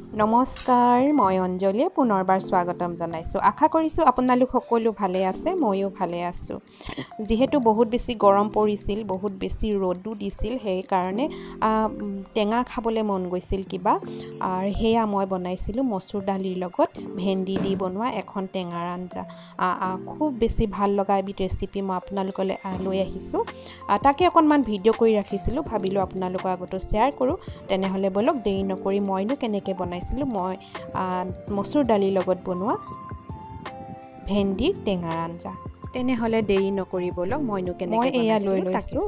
নমস্কাৰ মই অঞ্জলি পুনৰবাৰ স্বাগতম জনাইছো আশা কৰিছো আপোনালোক সকলো ভালে আছে ময়ো ভালে আছো যেহেতু বহুত বেছি গৰম পৰিছিল বহুত বেছি ৰ'দও দিছিল সেই কাৰণে টেঙা খাবলৈ মন গৈছিল কিবা আৰু হেয়া মই বনাইছিলো মসুৰ দালিৰ লগত ভেন্দি দি বনোৱা এখন টেঙাৰ আঞ্জা খুব বেছি ভাল লগা এবিধ ৰেচিপি মই আপোনালোকলৈ লৈ আহিছো তাকে অকনমান ভিডিও কৰি ৰাখিছিলো ভাবিলো আপোনালোকৰ আগত শেয়াৰ কৰো তেনেহলে বলক দেৰি নকৰি মইনো কেনেকৈ বনাইছিলো মই মসুৰ দালিৰ লগত বনোৱা ভেন্দিৰ টেঙাৰ আঞ্জা তেনেহলে দেৰি নকৰি বলক মইনো কেনেকৈ এয়া লৈ লৈছো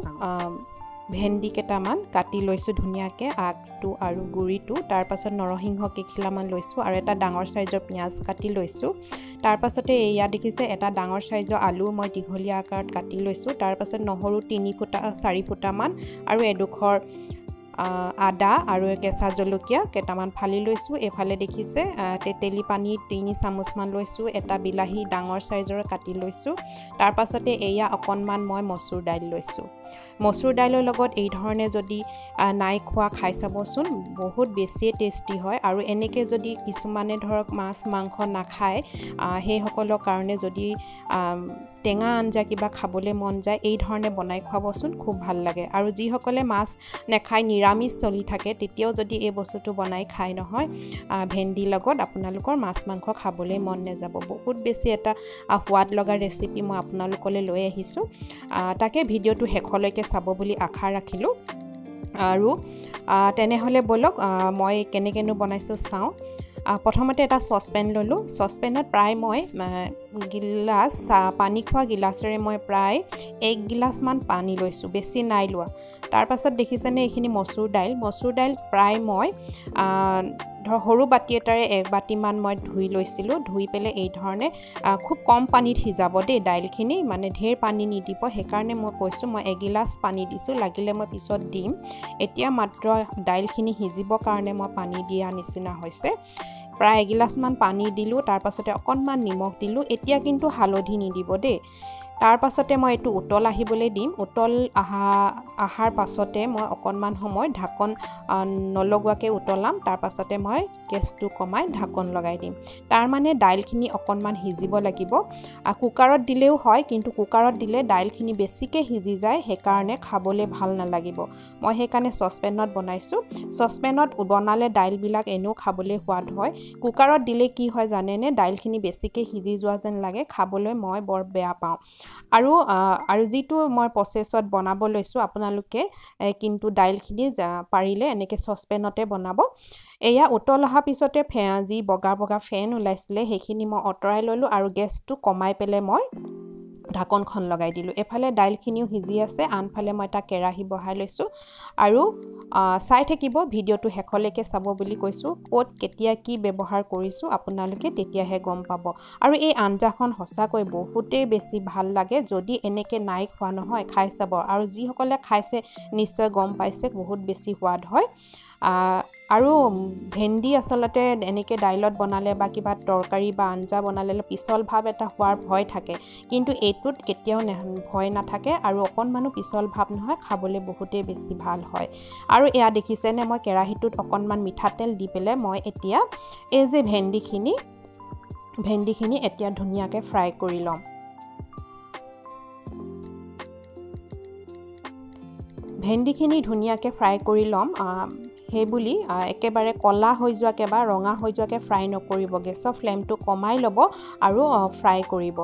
ভেন্দি কেটামান কাটি লৈছো ধুনিয়াকে আগটো আৰু গুৰিটো তাৰ পাছত নৰসিংহ কেখিলামান লৈছো আৰু এটা ডাঙৰ সাইজৰ পিয়াজ কাটি লৈছো তাৰ পাছতে এয়া দেখিছে এটা ডাঙৰ সাইজৰ আলু মই দীঘলীয়া আকাৰত কাটি লৈছো তাৰ পাছত নহৰু 3 ফুটা 4 ফুটামান আৰু এডোখৰ আদা আৰু কেঁচা জলকীয়া কেটামান ফালি লৈছো এফালে দেখিছে তেতেলী পানী 3 চামুচ মান লৈছো এটা বিলাহী ডাঙৰ সাইজৰ কাটি লৈছো তাৰ পাছতে এয়া অকনমান মই মসুৰ দাইল লৈছো মসুৰ দাইলৰ লগত এই ধৰণে যদি নাই খোৱা খাই চাবচোন বহুত বেছি টেষ্টি হয় আৰু এনেকে যদি কিছুমানে ধৰক মাছ মাংস নাখায় সেই সকলৰ কাৰণে যদি টেঙা আঞ্জা কিবা খাবলৈ মন যায় এই ধৰণে বনাই খুৱাবচোন খুব ভাল লাগে আৰু যি সকলে মাছ নেখায় নিৰামিষ চলি থাকে তেতিয়াও যদি এই বস্তুটো বনাই খায় নহয় ভেন্দি লগত আপোনালোকৰ মাছ মাংস খাবলৈ মন নেযাব বহুত বেছি এটা সোৱাদ লগা ৰেচিপি মই আপোনালোকলৈ লৈ আহিছো তাকে ভিডিওটো শেষলৈকে চাব বুলি আশা ৰাখিলো আৰু তেনেহলে বলক মই কেনেকেনো বনাইছো চাও প্ৰথমতে এটা সসপেন ললো সসপেনত প্ৰায় মই গিলাস পানী খোৱা গিলাসৰে মই প্ৰায় 1 গিলাস মান পানী লৈছো বেছি নাই লোৱা তাৰ পাছত দেখিছেনে এইখিনি মসুৰ দাইল প্ৰায় মই সৰু বাটি এটাৰে 1 বাটি মান মই ধুই লৈছিলো ধুই পেলে এই ধৰণে খুব কম পানীত হিজাব দে দাইলখিনি মানে ঢেৰ পানী নিদিব সেই কাৰণে মই কৈছো মই 1 গিলাস পানী দিছো লাগিলে মই পিছত দিম এতিয়া মাত্ৰ দাইলখিনি হিজিব কাৰণে মই পানী দিয়া নিচিনা হৈছে প্ৰায় 1 গিলাস মান পানী দিলো তাৰ পাছতে অকনমান নিমখ দিলো এতিয়া কিন্তু হালধি নিদিব দে তাৰ পাছতে মই এটো উতল আহিবলৈ দিম উতল আহাৰ পাছতে মই অকনমান সময় ঢাকন নলগোৱাকে উতলাম তাৰ পাছতে মই গেছটো কমাই ঢাকন লগাই দিম তাৰ মানে দাইলখিনি অকনমান হিজিব লাগিব কুকাৰত দিলেও হয় কিন্তু কুকাৰত দিলে দাইলখিনি বেছিকে হিজি যায় সেই কাৰণে খাবলৈ ভাল নালাগিব মই সেই কাৰণে সসপেনত বনাইছো সসপেনত বনালে দাইল বিলাক এনেও খাবলৈ সোৱাদ হয় কুকাৰত দিলে কি হয় জানেনে দাইলখিনি বেছিকে হিজি যোৱা যেন লাগে খাবলৈ মই বৰ বেয়া পাওঁ আৰু যেটো মই প্ৰসেছত বনাব লৈছো আপোনালোকে কিন্তু দাইলখিনি পাৰিলে এনেকে সসপেনতে বনাব এয়া উতল অহা পিছতে যি বগা ফেন ওলাইছিলে সেইখিনি মই অতৰাই ললো আৰু গেছটো কমাই পেলে মই ঢাকনখন লগাই দিলো এফালে দাইলখিনিও হিজি আছে আনফালে মই এটা কেৰাহী বহাই লৈছো আৰু চাই থাকিব ভিডিওটো শেষলৈকে চাব বুলি কৈছো ক'ত কেতিয়া কি ব্যৱহাৰ কৰিছো আপোনালোকে তেতিয়াহে গম পাব আৰু এই আঞ্জাখন হসাকৈ বহুতেই বেছি ভাল লাগে যদি এনেকে নাই খোৱা নহয় খাই চাব আৰু যি সকলে খাইছে নিশ্চয় গম পাইছে বহুত বেছি সোৱাদ হয় আৰু ভেন্দি আসলতে এনেকে দাইলত বনালে বা কিবা তৰকাৰী বা আঞ্জা বনালে পিছল ভাব এটা হোৱাৰ ভয় থাকে কিন্তু এটোত কেতিয়াও ভয় নাথাকে আৰু অকনমানো পিছল ভাব নহয় খাবলৈ বহুতেই বেছি ভাল হয় আৰু এয়া দেখিছেনে মই কেৰাহীটোত অকনমান মিঠাতেল দি পেলে মই এতিয়া এই যে ভেন্দিখিনি এতিয়া ধুনিয়াকে ফ্ৰাই কৰি লম ভেন্দিখিনি ধুনিয়াকে ফ্ৰাই কৰি লম হে বুলি একেবাৰে কলা হৈ যোৱাকে বা ৰঙা হৈ যোৱাকে ফ্ৰাই নকৰিব গেছৰ ফ্লেমটো কমাই ল'ব আৰু ফ্ৰাই কৰিব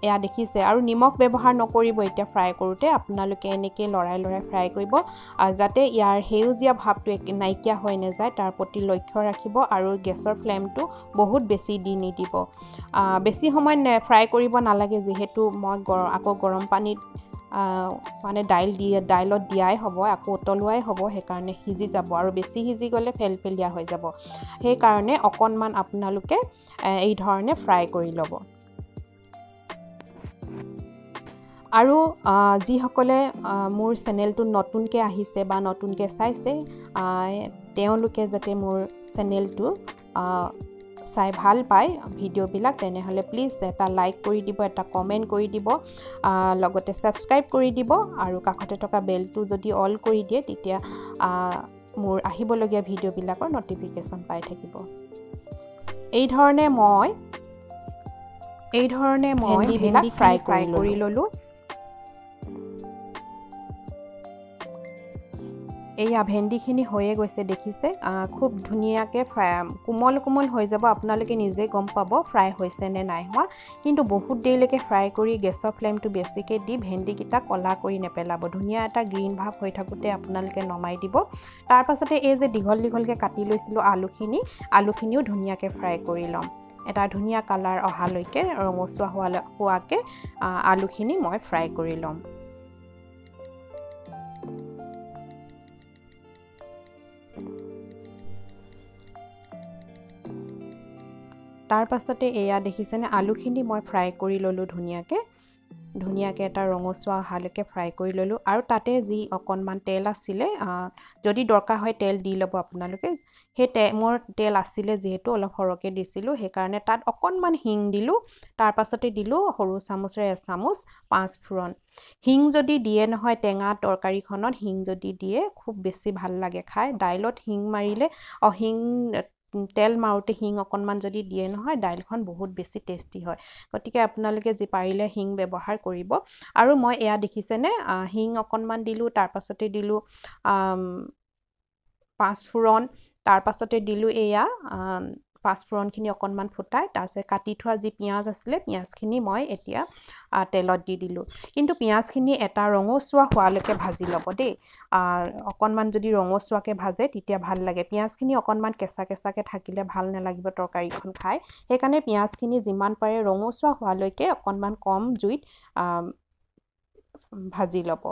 এয়া দেখিছে আৰু নিমখ ব্যৱহাৰ নকৰিব এতিয়া ফ্ৰাই কৰোতে আপোনালোকে এনেকৈ লৰাই ফ্ৰাই কৰিব যাতে ইয়াৰ হেউজিয়া ভাৱটো নাইকিয়া হৈ নাযায় তাৰ প্ৰতি লক্ষ্য ৰাখিব আৰু গেছৰ ফ্লেমটো বহুত বেছি দি নিদিব বেছি সময় ফ্ৰাই কৰিব নালাগে যেহেতু মই আকৌ গৰম পানীত মানে দাইলত দিয়াই হ'ব আকৌ উতলোৱাই হ'ব সেই কাৰণে হিজি যাব আৰু বেছি হিজি গলে ফেলফেলিয়া হৈ যাব সেই কাৰণে অকনমান আপোনালোকে এই ধৰণে ফ্ৰাই কৰি ল'ব আৰু যি সকলে মোৰ চেনেলটো নতুনকৈ আহিছে বা নতুনকৈ চাইছে তেওঁলোকে যাতে মোৰ চেনেলটো চাই ভাল পায় ভিডিও বিলাক তেনেহলে প্লিজ এটা লাইক কৰি দিব এটা কমেন্ট কৰি দিব লগতে সাবস্ক্ৰাইব কৰি দিব আৰু কাষতে থকা বেলটো যদি অল কৰি দিয়ে তেতিয়া মোৰ আহিবলগীয়া ভিডিও বিলাকৰ নটিফিকেশন পাই থাকিব এই ধৰণে মই ভেন্দি ফ্ৰাই কৰি ললোঁ এয়া ভেন্দিখিনি হৈয়ে গৈছে দেখিছে খুব ধুনীয়াকৈ কোমল হৈ যাব আপোনালোকে নিজে গম পাব ফ্ৰাই হৈছে নে নাই হোৱা কিন্তু বহুত দেৰিলৈকে ফ্ৰাই কৰি গেছৰ ফ্লেমটো বেছিকৈ দি ভেন্দিকেইটা কলা কৰি নেপেলাব ধুনীয়া এটা গ্ৰীণ ভাৱ হৈ থাকোঁতে আপোনালোকে নমাই দিব তাৰ পাছতে এই যে দীঘলকৈ কাটি লৈছিলোঁ আলুখিনিও ধুনীয়াকৈ ফ্ৰাই কৰি ল'ম এটা ধুনীয়া কালাৰ অহালৈকে ৰঙচুৱা হোৱাকৈ আলুখিনি মই ফ্ৰাই কৰি ল'ম তাৰ পাছতে এয়া দেখিছেনে আলুখিনি মই ফ্ৰাই কৰি ল'লোঁ ধুনীয়াকৈ এটা ৰঙচুৱা অহালৈকে ফ্ৰাই কৰি ল'লোঁ আৰু তাতে যি অকণমান তেল আছিলে যদি দৰকাৰ হয় তেল দি ল'ব আপোনালোকে সেই মোৰ তেল আছিলে যিহেতু অলপ সৰহকৈ দিছিলোঁ সেইকাৰণে তাত অকণমান হিং দিলোঁ তাৰ পাছতে দিলোঁ সৰু চামুচেৰে এচামুচ 5 ফুৰণ হিং যদি দিয়ে নহয় টেঙা তৰকাৰীখনত হিং যদি দিয়ে খুব বেছি ভাল লাগে খাই দাইলত হিং মাৰিলে হিং তেল মাৰোতে হিং অকণমান যদি দিয়ে নহয় দাইলখন বহুত বেছি টেষ্টি হয় গতিকে আপোনালোকে যি পাৰিলে হিং ব্যৱহাৰ কৰিব আৰু মই এয়া দেখিছেনে হিং অকণমান দিলোঁ তাৰ পাছতে দিলোঁ 5 ফুৰণ তাৰ পাছতে দিলোঁ এয়া 5 ফুৰণখিনি অকণমান ফুটাই তাৰপিছত কাটি থোৱা যি পিঁয়াজ আছিলে পিঁয়াজখিনি মই এতিয়া তেলত দি দিলোঁ কিন্তু পিঁয়াজখিনি এটা ৰঙচুৱা হোৱালৈকে ভাজি ল'ব দেই অকণমান যদি ৰঙচুৱাকৈ ভাজে তেতিয়া ভাল লাগে পিঁয়াজখিনি অকণমান কেঁচাকৈ থাকিলে ভাল নালাগিব তৰকাৰীখন খাই সেইকাৰণে পিঁয়াজখিনি যিমান পাৰে ৰঙচুৱা হোৱালৈকে অকণমান কম জুইত ভাজি ল'ব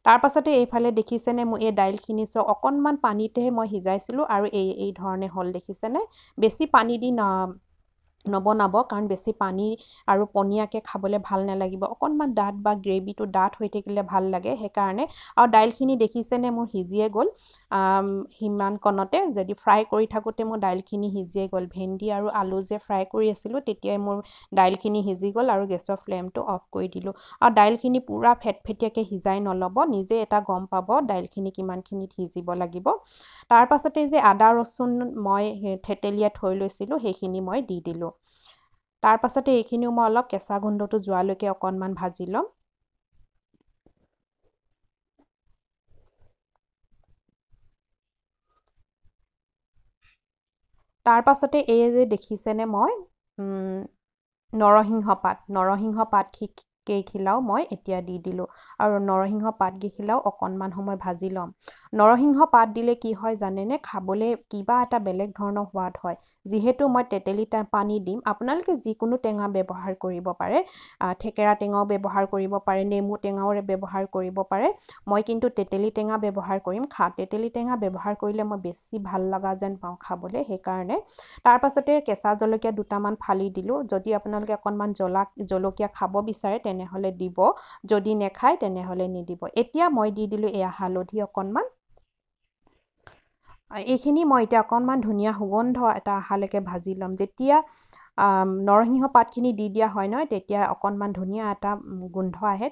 তাৰ পাছতে এইফালে দেখিছেনে মই এই দাইলখিনি অকণমান পানীতেহে মই সিজাইছিলোঁ আৰু এই ধৰণে হ'ল দেখিছেনে বেছি পানী দি নবনাব কাৰণ বেছি পানী আৰু পনীয়াকৈ খাবলৈ ভাল নালাগিব অকণমান ডাঠ বা গ্ৰেভিটো ডাঠ হৈ থাকিলে ভাল লাগে সেইকাৰণে আৰু দাইলখিনি দেখিছেনে মোৰ সিজিয়ে গ'ল সিমানকণতে যদি ফ্ৰাই কৰি থাকোঁতে মোৰ দাইলখিনি সিজিয়ে গ'ল ভেন্দি আৰু আলু যে ফ্ৰাই কৰি আছিলোঁ তেতিয়াই মোৰ দাইলখিনি সিজি গ'ল আৰু গেছৰ ফ্লেমটো অফ কৰি দিলোঁ আৰু দাইলখিনি পূৰা ফেটফেটীয়াকৈ সিজাই নল'ব নিজে এটা গম পাব দাইলখিনি কিমানখিনিত সিজিব লাগিব তাৰ পাছতে যে আদা ৰচুন মই থেতেলিয়াই থৈ লৈছিলোঁ সেইখিনি মই দি দিলোঁ তাৰ পাছতে এইখিনিও মই অলপ কেঁচা গোন্ধটো যোৱালৈকে অকণমান ভাজি ল'ম তাৰ পাছতে এই যে দেখিছেনে মই নৰসিংহ পাত কেইখিলাও মই এতিয়া দি দিলোঁ আৰু নৰসিংহ পাতকেইখিলাও অকণমান সময় ভাজি ল'ম নৰসিংহ পাত দিলে কি হয় জানেনে খাবলৈ কিবা এটা বেলেগ ধৰণৰ সোৱাদ হয় যিহেতু মই তেতেলী পানী দিম আপোনালোকে যিকোনো টেঙা ব্যৱহাৰ কৰিব পাৰে থেকেৰা টেঙাও ব্যৱহাৰ কৰিব পাৰে নেমু টেঙাও ব্যৱহাৰ কৰিব পাৰে মই কিন্তু তেতেলী টেঙা ব্যৱহাৰ কৰিম তেতেলী টেঙা ব্যৱহাৰ কৰিলে মই বেছি ভাল লগা যেন পাওঁ খাবলৈ সেইকাৰণে তাৰ পাছতে কেঁচা জলকীয়া দুটামান ফালি দিলোঁ যদি আপোনালোকে অকণমান জলকীয়া খাব বিচাৰে তেনেহ'লে দিব যদি নেখায় তেনেহ'লে নিদিব এতিয়া মই দি দিলোঁ এয়া হালধি অকণমান এইখিনি মই এতিয়া অকণমান ধুনীয়া সুগন্ধ এটা অহালৈকে ভাজি ল'ম যেতিয়া নৰসিংহ পাতখিনি দি দিয়া হয় নহয় তেতিয়া অকণমান ধুনীয়া এটা গোন্ধ আহে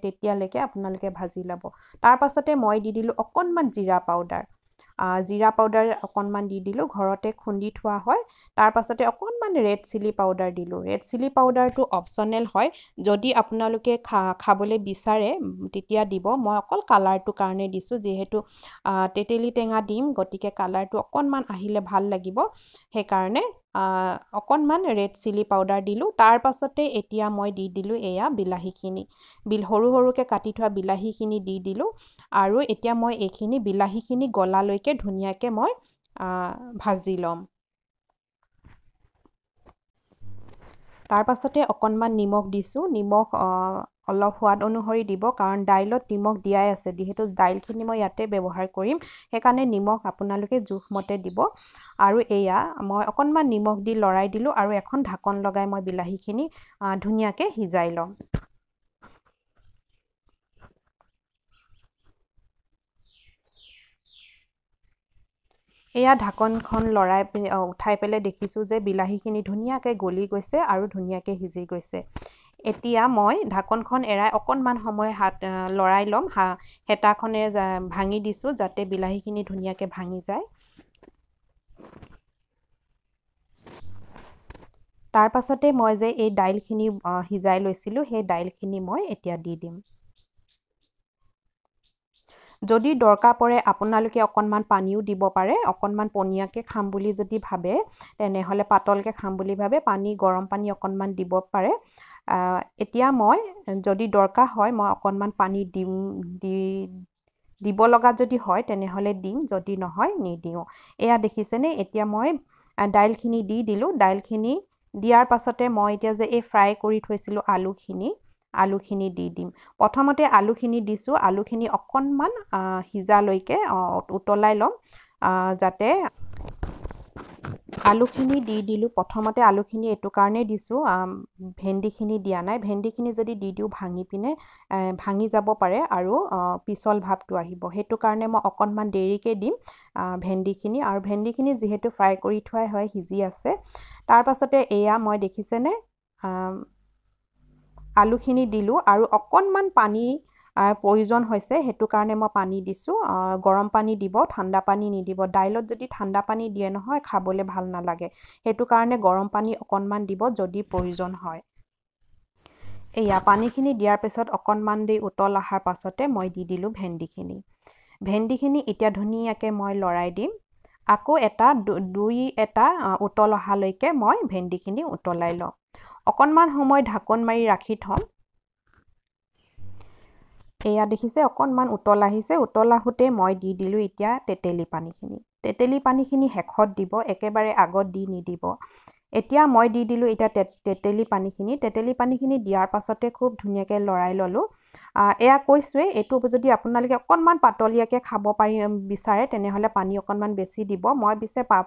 তেতিয়ালৈকে আপোনালোকে ভাজি ল'ব তাৰ পাছতে মই দি দিলোঁ অকণমান জিৰা পাউডাৰ অকণমান দি দিলোঁ ঘৰতে খুন্দি থোৱা হয় তাৰ পাছতে অকণমান ৰেড চিলি পাউডাৰ দিলোঁ ৰেড চিলি পাউডাৰটো অপশ্যনেল হয় যদি আপোনালোকে খাবলৈ বিচাৰে তেতিয়া দিব মই অকল কালাৰটোৰ কাৰণে দিছোঁ যিহেতু তেতেলী টেঙা দিম গতিকে কালাৰটো অকণমান আহিলে ভাল লাগিব সেইকাৰণে অকণমান ৰেড চিলি পাউডাৰ দিলোঁ তাৰ পাছতে এতিয়া মই দি দিলোঁ এয়া বিলাহীখিনি সৰুকৈ কাটি থোৱা বিলাহীখিনি দি দিলোঁ আৰু এতিয়া মই এইখিনি বিলাহীখিনি গলালৈকে ধুনীয়াকৈ মই ভাজি ল'ম তাৰ পাছতে অকণমান নিমখ দিছোঁ নিমখ অলপ সোৱাদ অনুসৰি দিব কাৰণ দাইলত নিমখ দিয়াই আছে যিহেতু দাইলখিনি মই ইয়াতে ব্যৱহাৰ কৰিম সেইকাৰণে নিমখ আপোনালোকে জোখমতে দিব আৰু এয়া মই অকণমান নিমখ দি লৰাই দিলোঁ আৰু এখন ঢাকন লগাই মই বিলাহীখিনি ধুনীয়াকৈ সিজাই ল'ম এয়া ঢাকনখন উঠাই পেলাই দেখিছোঁ যে বিলাহীখিনি ধুনীয়াকৈ গলি গৈছে আৰু ধুনীয়াকৈ সিজি গৈছে এতিয়া মই ঢাকনখন এৰাই অকণমান সময় লৰাই ল'ম হেতাখনে ভাঙি দিছোঁ যাতে বিলাহীখিনি ধুনীয়াকৈ ভাঙি যায় তাৰ পাছতে মই যে এই দাইলখিনি সিজাই লৈছিলোঁ সেই দাইলখিনি মই এতিয়া দি দিম যদি দৰকাৰ পৰে আপোনালোকে অকণমান পানীও দিব পাৰে অকণমান পনীয়াকৈ খাম বুলি যদি ভাবে তেনেহ'লে পাতলকৈ খাম বুলি ভাবে গৰম পানী অকণমান দিব পাৰে এতিয়া মই যদি দৰকাৰ হয় মই অকণমান পানী দিব লগা যদি হয় তেনেহ'লে দিম যদি নহয় নিদিওঁ এয়া দেখিছেনে এতিয়া মই দাইলখিনি দি দিলোঁ দাইলখিনি দিয়াৰ পাছতে মই এতিয়া যে এই ফ্ৰাই কৰি থৈছিলোঁ আলুখিনি দি দিম প্ৰথমতে আলুখিনি দিছোঁ আলুখিনি অকণমান সিজালৈকে উতলাই ল'ম যাতে আলুখিনি দি দিলোঁ প্ৰথমতে আলুখিনি এইটো কাৰণে দিছোঁ ভেন্দিখিনি দিয়া নাই ভেন্দিখিনি যদি দি দিওঁ ভাঙি যাব পাৰে আৰু পিছল ভাৱটো আহিব সেইটো কাৰণে মই অকণমান দেৰিকৈ দিম ভেন্দিখিনি আৰু ভেন্দিখিনি যিহেতু ফ্ৰাই কৰি থোৱাই হয় সিজি আছে তাৰ পাছতে এয়া মই দেখিছেনে আলুখিনি দিলোঁ আৰু অকণমান পানী প্ৰয়োজন হৈছে সেইটো কাৰণে মই পানী দিছোঁ গৰম পানী দিব ঠাণ্ডা পানী নিদিব দাইলত যদি ঠাণ্ডা পানী দিয়ে নহয় খাবলৈ ভাল নালাগে সেইটো কাৰণে গৰম পানী অকণমান দিব যদি প্ৰয়োজন হয় এয়া পানীখিনি দিয়াৰ পিছত অকণমান দেৰি উতল অহাৰ পাছতে মই দি দিলোঁ ভেন্দিখিনি এতিয়া ধুনীয়াকৈ মই লৰাই দিম আকৌ দুই এটা উতল অহালৈকে মই ভেন্দিখিনি উতলাই লওঁ অকণমান সময় ঢাকন মাৰি ৰাখি থ'ম এয়া দেখিছে অকণমান উতল আহিছে উতল আহোঁতে মই দি দিলোঁ এতিয়া তেতেলী পানীখিনি শেষত দিব একেবাৰে আগত দি নিদিব এতিয়া মই দি দিলোঁ এতিয়া তেতেলী পানীখিনি দিয়াৰ পাছতে খুব ধুনীয়াকৈ লৰাই ল'লোঁ এয়া কৈছোঁৱে এইটো যদি আপোনালোকে অকণমান পাতলীয়াকৈ খাব বিচাৰে তেনেহ'লে পানী অকণমান বেছি দিব মই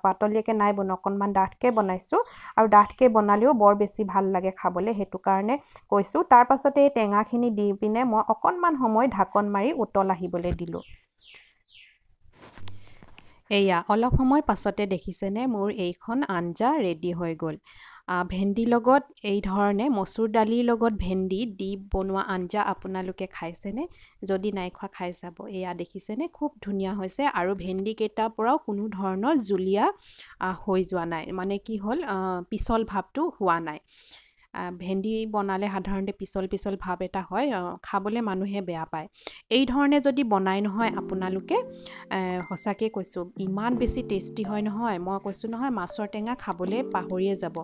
পাতলীয়াকৈ নাই বনোৱা অকণমান ডাঠকৈ বনাইছোঁ আৰু ডাঠকৈ বনালেও বৰ বেছি ভাল লাগে খাবলৈ সেইটো কাৰণে কৈছোঁ তাৰ পাছতে এই টেঙাখিনি দি পিনে মই অকণমান সময় ঢাকন মাৰি উতল আহিবলৈ দিলোঁ এয়া অলপ সময় পাছতে দেখিছেনে মোৰ এইখন আঞ্জা ৰেডি হৈ গ'ল ভেন্দিৰ লগত এই ধৰণে মচুৰ দালিৰ লগত ভেন্দি দি বনোৱা আঞ্জা আপোনালোকে খাইছেনে যদি নাই খোৱা খাই চাব এয়া দেখিছেনে খুব ধুনীয়া হৈছে আৰু ভেন্দি কেইটাৰ পৰাও কোনো ধৰণৰ জুলীয়া হৈ যোৱা নাই মানে কি হ'ল পিছল ভাৱটো হোৱা নাই ভেন্দি বনালে সাধাৰণতে পিছল ভাৱ এটা হয় খাবলৈ মানুহে বেয়া পায় এই ধৰণে যদি বনাই নহয় আপোনালোকে সঁচাকৈ কৈছোঁ ইমান বেছি টেষ্টি হয় নহয় মই কৈছোঁ নহয় মাছৰ টেঙা খাবলৈ পাহৰিয়ে যাব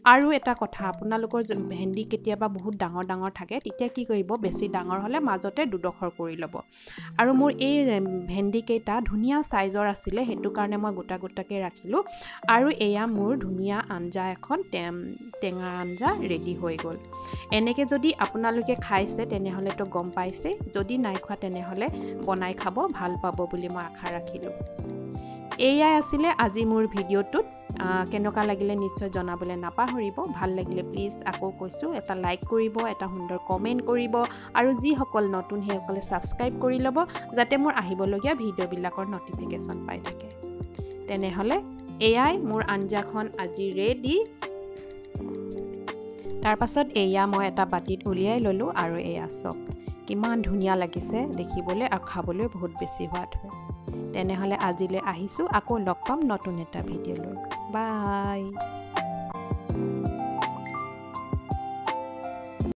আৰু এটা কথা আপোনালোকৰ ভেন্দি কেতিয়াবা বহুত ডাঙৰ থাকে তেতিয়া কি কৰিব বেছি ডাঙৰ হ'লে মাজতে দুডোখৰ কৰি ল'ব আৰু মোৰ এই ভেন্দি কেইটা ধুনীয়া সাইজৰ আছিলে সেইটো কাৰণে মই গোটাকৈ ৰাখিলোঁ আৰু এয়া মোৰ ধুনীয়া আঞ্জা এখন টেঙা আঞ্জা ৰেডি হৈ গ'ল এনেকৈ যদি আপোনালোকে খাইছে তেনেহ'লেতো গম পাইছে যদি নাই খোৱা তেনেহ'লে বনাই খাব ভাল পাব বুলি মই আশা ৰাখিলোঁ এয়াই আছিলে আজি মোৰ ভিডিঅ'টোত কেনেকুৱা লাগিলে নিশ্চয় জনাবলৈ নাপাহৰিব ভাল লাগিলে প্লিজ আকৌ কৈছোঁ এটা লাইক কৰিব এটা সুন্দৰ কমেণ্ট কৰিব আৰু যিসকল নতুন সেইসকলে ছাবস্ক্ৰাইব কৰি ল'ব যাতে মোৰ আহিবলগীয়া ভিডিঅ'বিলাকৰ নটিফিকেশ্যন পাই থাকে তেনেহ'লে এয়াই মোৰ আঞ্জাখন আজি ৰেডি তাৰ পাছত এয়া মই এটা বাটিত উলিয়াই ল'লোঁ আৰু এয়া চক কিমান ধুনীয়া লাগিছে দেখিবলৈ আৰু খাবলৈ বহুত বেছি সোৱাদ হয় তেনেহ'লে আজিলৈ আহিছোঁ আকৌ লগ পাম নতুন এটা ভিডিঅ' লৈ বাই